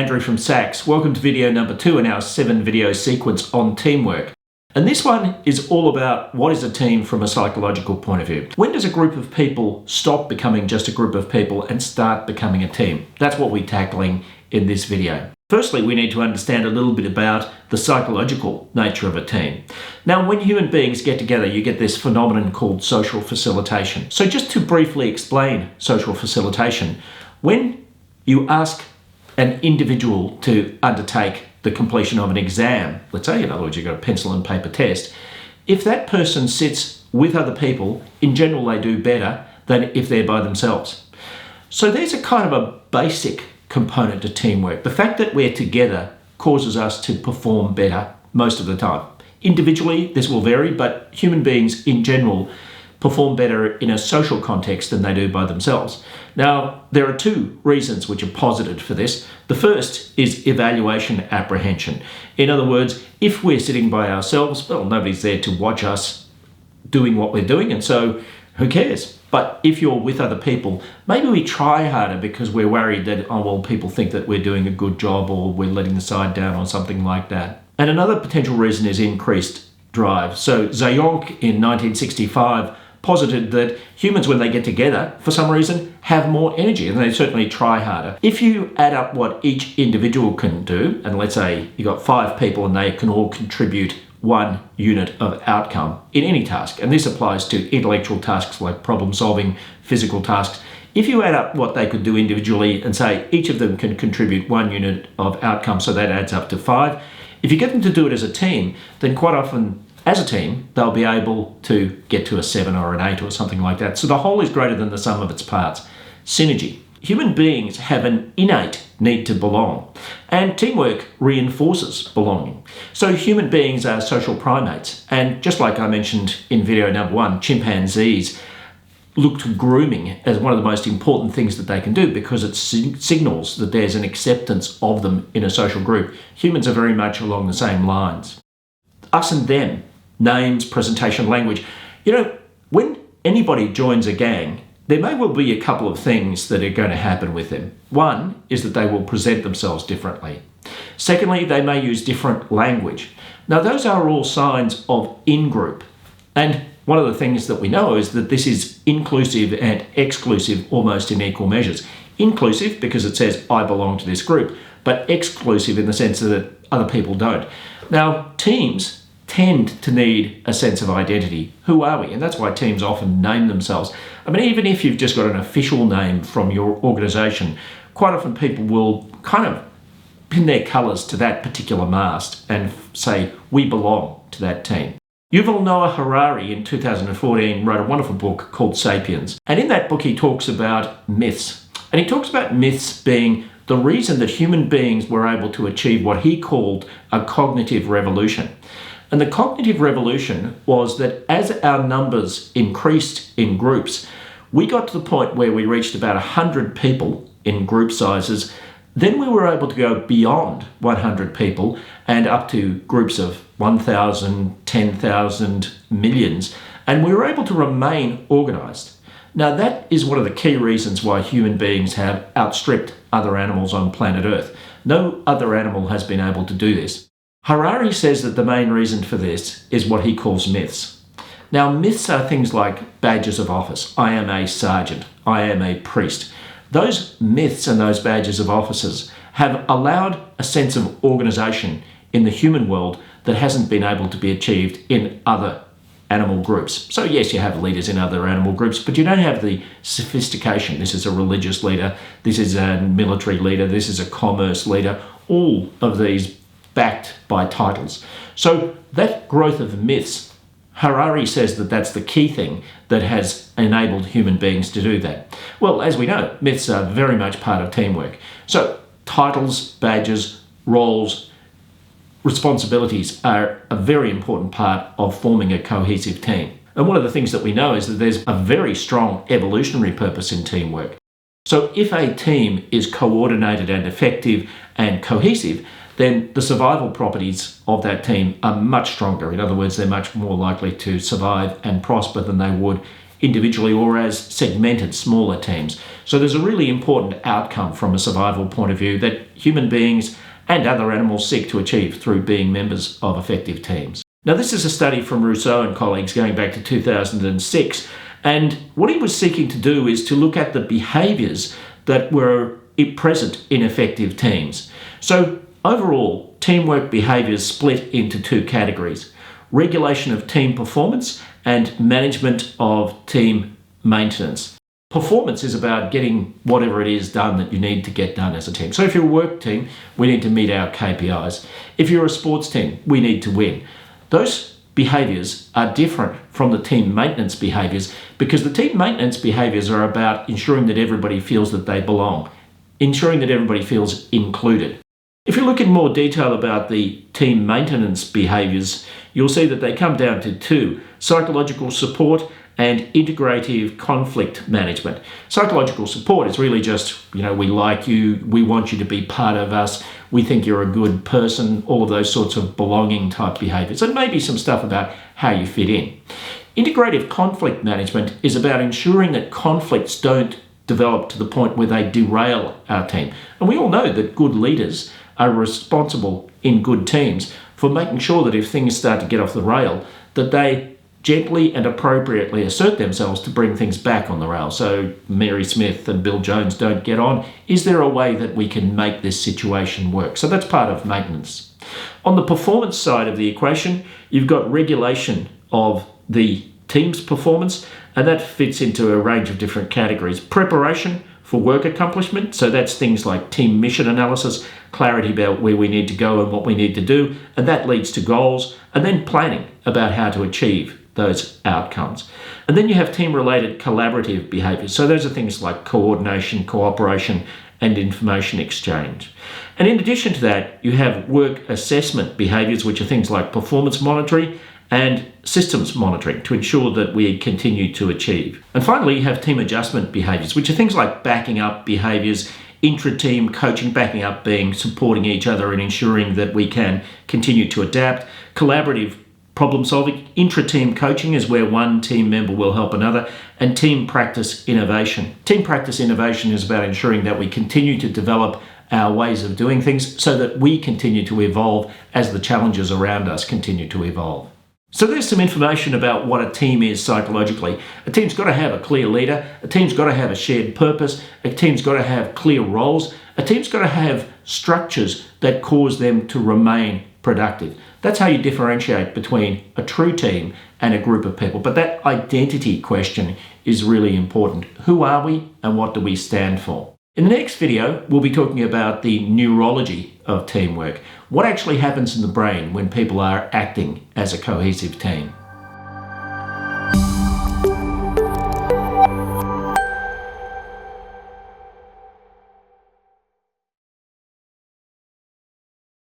Andrew from Sachs. Welcome to video number 2 in our 7-video sequence on teamwork. And this one is all about what is a team from a psychological point of view. When does a group of people stop becoming just a group of people and start becoming a team? That's what we're tackling in this video. Firstly, we need to understand a little bit about the psychological nature of a team. Now, when human beings get together, you get this phenomenon called social facilitation. So just to briefly explain social facilitation, when you ask an individual to undertake the completion of an exam, let's say, in other words, you've got a pencil and paper test, if that person sits with other people, in general they do better than if they're by themselves. So there's a kind of a basic component to teamwork. The fact that we're together causes us to perform better most of the time. Individually, this will vary, but human beings in general perform better in a social context than they do by themselves. Now, there are 2 reasons which are posited for this. The first is evaluation apprehension. In other words, if we're sitting by ourselves, well, nobody's there to watch us doing what we're doing, and so who cares? But if you're with other people, maybe we try harder because we're worried that, oh, well, people think that we're doing a good job or we're letting the side down or something like that. And another potential reason is increased drive. So Zayonk in 1965 posited that humans, when they get together, for some reason, have more energy, and they certainly try harder. If you add up what each individual can do, and let's say you've got 5 people and they can all contribute 1 unit of outcome in any task, and this applies to intellectual tasks like problem solving, physical tasks. If you add up what they could do individually and say each of them can contribute 1 unit of outcome, so that adds up to 5. If you get them to do it as a team, then quite often as a team, they'll be able to get to a 7 or an 8 or something like that. So the whole is greater than the sum of its parts. Synergy. Human beings have an innate need to belong, and teamwork reinforces belonging. So human beings are social primates, and just like I mentioned in video number 1, chimpanzees look to grooming as one of the most important things that they can do because it signals that there's an acceptance of them in a social group. Humans are very much along the same lines. Us and them. Names, presentation, language. You know, when anybody joins a gang, there may well be a couple of things that are going to happen with them. One is that they will present themselves differently. Secondly, they may use different language. Now, those are all signs of in-group. And one of the things that we know is that this is inclusive and exclusive almost in equal measures. Inclusive because it says, I belong to this group, but exclusive in the sense that other people don't. Now, teams tend to need a sense of identity. Who are we? And that's why teams often name themselves. I mean, even if you've just got an official name from your organisation, quite often people will kind of pin their colours to that particular mast and say, we belong to that team. Yuval Noah Harari in 2014 wrote a wonderful book called Sapiens. And in that book, he talks about myths. And he talks about myths being the reason that human beings were able to achieve what he called a cognitive revolution. And the cognitive revolution was that as our numbers increased in groups, we got to the point where we reached about 100 people in group sizes. Then we were able to go beyond 100 people and up to groups of 1,000, 10,000, millions. And we were able to remain organised. Now that is one of the key reasons why human beings have outstripped other animals on planet Earth. No other animal has been able to do this. Harari says that the main reason for this is what he calls myths. Now, myths are things like badges of office. I am a sergeant. I am a priest. Those myths and those badges of offices have allowed a sense of organisation in the human world that hasn't been able to be achieved in other animal groups. So yes, you have leaders in other animal groups, but you don't have the sophistication. This is a religious leader. This is a military leader. This is a commerce leader. All of these backed by titles. So that growth of myths, Harari says that that's the key thing that has enabled human beings to do that. Well, as we know, myths are very much part of teamwork. So titles, badges, roles, responsibilities are a very important part of forming a cohesive team. And one of the things that we know is that there's a very strong evolutionary purpose in teamwork. So if a team is coordinated and effective and cohesive, then the survival properties of that team are much stronger. In other words, they're much more likely to survive and prosper than they would individually or as segmented smaller teams. So there's a really important outcome from a survival point of view that human beings and other animals seek to achieve through being members of effective teams. Now, this is a study from Rousseau and colleagues going back to 2006, and what he was seeking to do is to look at the behaviours that were present in effective teams. So overall, teamwork behaviours split into two categories: regulation of team performance and management of team maintenance. Performance is about getting whatever it is done that you need to get done as a team. So if you're a work team, we need to meet our KPIs. If you're a sports team, we need to win. Those behaviours are different from the team maintenance behaviours because the team maintenance behaviours are about ensuring that everybody feels that they belong, ensuring that everybody feels included. If you look in more detail about the team maintenance behaviours, you'll see that they come down to two: psychological support and integrative conflict management. Psychological support is really just, we like you, we want you to be part of us, we think you're a good person, all of those sorts of belonging type behaviours, and maybe some stuff about how you fit in. Integrative conflict management is about ensuring that conflicts don't develop to the point where they derail our team. And we all know that good leaders are responsible in good teams for making sure that if things start to get off the rail, that they gently and appropriately assert themselves to bring things back on the rail. So Mary Smith and Bill Jones don't get on. Is there a way that we can make this situation work? So that's part of maintenance. On the performance side of the equation, you've got regulation of the team's performance, and that fits into a range of different categories. Preparation for work accomplishment, so that's things like team mission analysis, clarity about where we need to go and what we need to do, and that leads to goals, and then planning about how to achieve those outcomes. And then you have team-related collaborative behaviours, so those are things like coordination, cooperation, and information exchange. And in addition to that, you have work assessment behaviours, which are things like performance monitoring and systems monitoring to ensure that we continue to achieve. And finally, you have team adjustment behaviours, which are things like backing up behaviours, intra-team coaching, backing up being supporting each other and ensuring that we can continue to adapt. Collaborative problem solving, intra-team coaching is where one team member will help another, and team practice innovation. Team practice innovation is about ensuring that we continue to develop our ways of doing things so that we continue to evolve as the challenges around us continue to evolve. So there's some information about what a team is psychologically. A team's got to have a clear leader, a team's got to have a shared purpose, a team's got to have clear roles, a team's got to have structures that cause them to remain productive. That's how you differentiate between a true team and a group of people. But that identity question is really important. Who are we and what do we stand for? In the next video, we'll be talking about the neurology of teamwork. What actually happens in the brain when people are acting as a cohesive team?